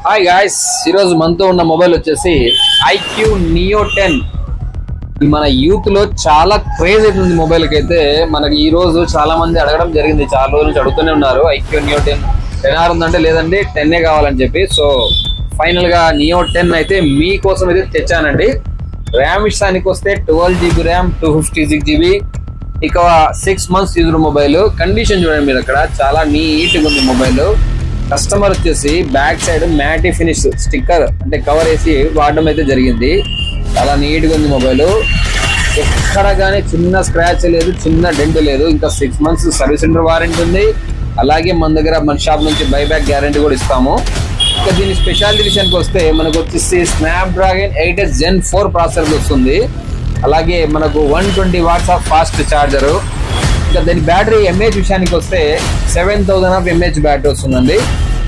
Hi guys, ఈరోజు మనతో ఉన్న మొబైల్ వచ్చేసి ఐక్యూ నియో 10. ఇది మన యూత్ లో చాలా క్రేజ్ అవుతుంది మొబైల్ కి. అయితే మనకి ఈ రోజు చాలా మంది అడగడం జరిగింది, చాలా రోజుల నుంచి అడుగుతూనే ఉన్నారు ఐక్యూ నియో 10 ఉందంటే, లేదండి 10 కావాలని చెప్పి. సో ఫైనల్ గా నియో 10 అయితే మీకోసం అయితే తెచ్చానండి. ర్యామ్ విషయానికి వస్తే 12GB ర్యామ్, 256GB, ఇక 6 months యూజ్డ్ మొబైల్. కండిషన్ చూడండి మీరు, అక్కడ చాలా నీట్గా ఉంది మొబైల్. కస్టమర్ వచ్చేసి బ్యాక్ సైడ్ మ్యాటీ ఫినిష్ స్టిక్కర్ అంటే కవర్ వేసి వాడడం అయితే జరిగింది. చాలా నీట్గా ఉంది మొబైల్. ఎక్కడ కానీ చిన్న స్క్రాచ్ లేదు, చిన్న డెంట్ లేదు. ఇంకా 6 months సర్వీస్ సెంటర్ వారంటీ ఉంది. అలాగే మన దగ్గర మన షాప్ నుంచి బైబ్యాక్ గ్యారంటీ కూడా ఇస్తాము. ఇంకా దీని స్పెషాలిటీ విషయానికి వస్తే మనకు వచ్చేసి స్నాప్డ్రాగన్ 8s Gen 4 ప్రాసెసర్ వస్తుంది. అలాగే మనకు 120 watts ఆఫ్ ఫాస్ట్ ఛార్జరు. ఇంకా దాని బ్యాటరీ ఎంఏహెచ్ విషయానికి వస్తే 7000 mAh బ్యాటరీ వస్తుందండి.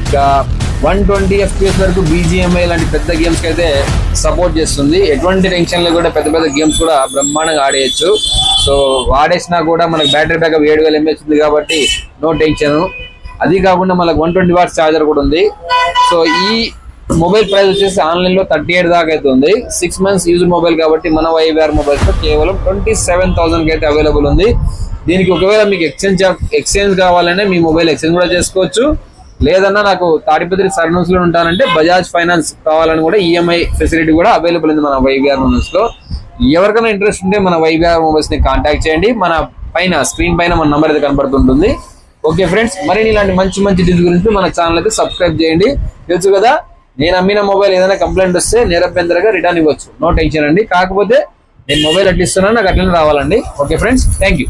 ఇంకా 120 FPS వరకు BGMI లాంటి పెద్ద గేమ్స్ కి అయితే సపోర్ట్ చేస్తుంది. ఎటువంటి టెన్షన్ కూడా పెద్ద పెద్ద గేమ్స్ కూడా బ్రహ్మాండంగా ఆడేయచ్చు. సో వాడేసినా కూడా మనకు బ్యాటరీ బ్యాకప్ 7000 mAh ఉంది కాబట్టి నో టెన్షన్. అది కాకుండా మనకు 120 watts ఛార్జర్ కూడా ఉంది. సో ఈ మొబైల్ ప్రైస్ వచ్చేసి ఆన్లైన్ లో 38 దాకా అయితే ఉంది. 6 months యూజ్ మొబైల్ కాబట్టి మన YVR మొబైల్స్ లో కేవలం 27,000 కి అయితే అవైలబుల్ ఉంది. దీనికి ఒకవేళ మీకు ఎక్స్చేంజ్ కావాలంటే మీ మొబైల్ ఎక్స్చేంజ్ కూడా చేసుకోవచ్చు. లేదన్నా నాకు తాడిపత్రి సర్వీస్ లో ఉంటానంటే బజాజ్ ఫైనాన్స్ కావాలని కూడా ఈఎంఐ ఫెసిలిటీ కూడా అవైలబుల్ ఉంది మన YVR మొబైల్స్ లో. ఎవరికైనా ఇంట్రెస్ట్ ఉంటే మన YVR మొబైల్స్ ని కాంటాక్ట్ చేయండి. మన పైన స్క్రీన్ పైన మన నంబర్ అయితే కనబడుతుంటుంది. ఓకే ఫ్రెండ్స్, మరిన్ని ఇలాంటి మంచి మంచి డీల్స్ గురించి మన ఛానల్ అయితే సబ్స్క్రైబ్ చేయండి. తెలుసు కదా, నేను అమ్మిన మొబైల్ ఏదైనా కంప్లైంట్ వస్తే నిరభ్యంతరంగా రిటర్న్ ఇవ్వచ్చు, నో టెన్షన్ అండి. కాకపోతే నేను మొబైల్ అట్టిస్తున్నాను, నాకు అట్లనే రావాలండి. Okay friends, thank you.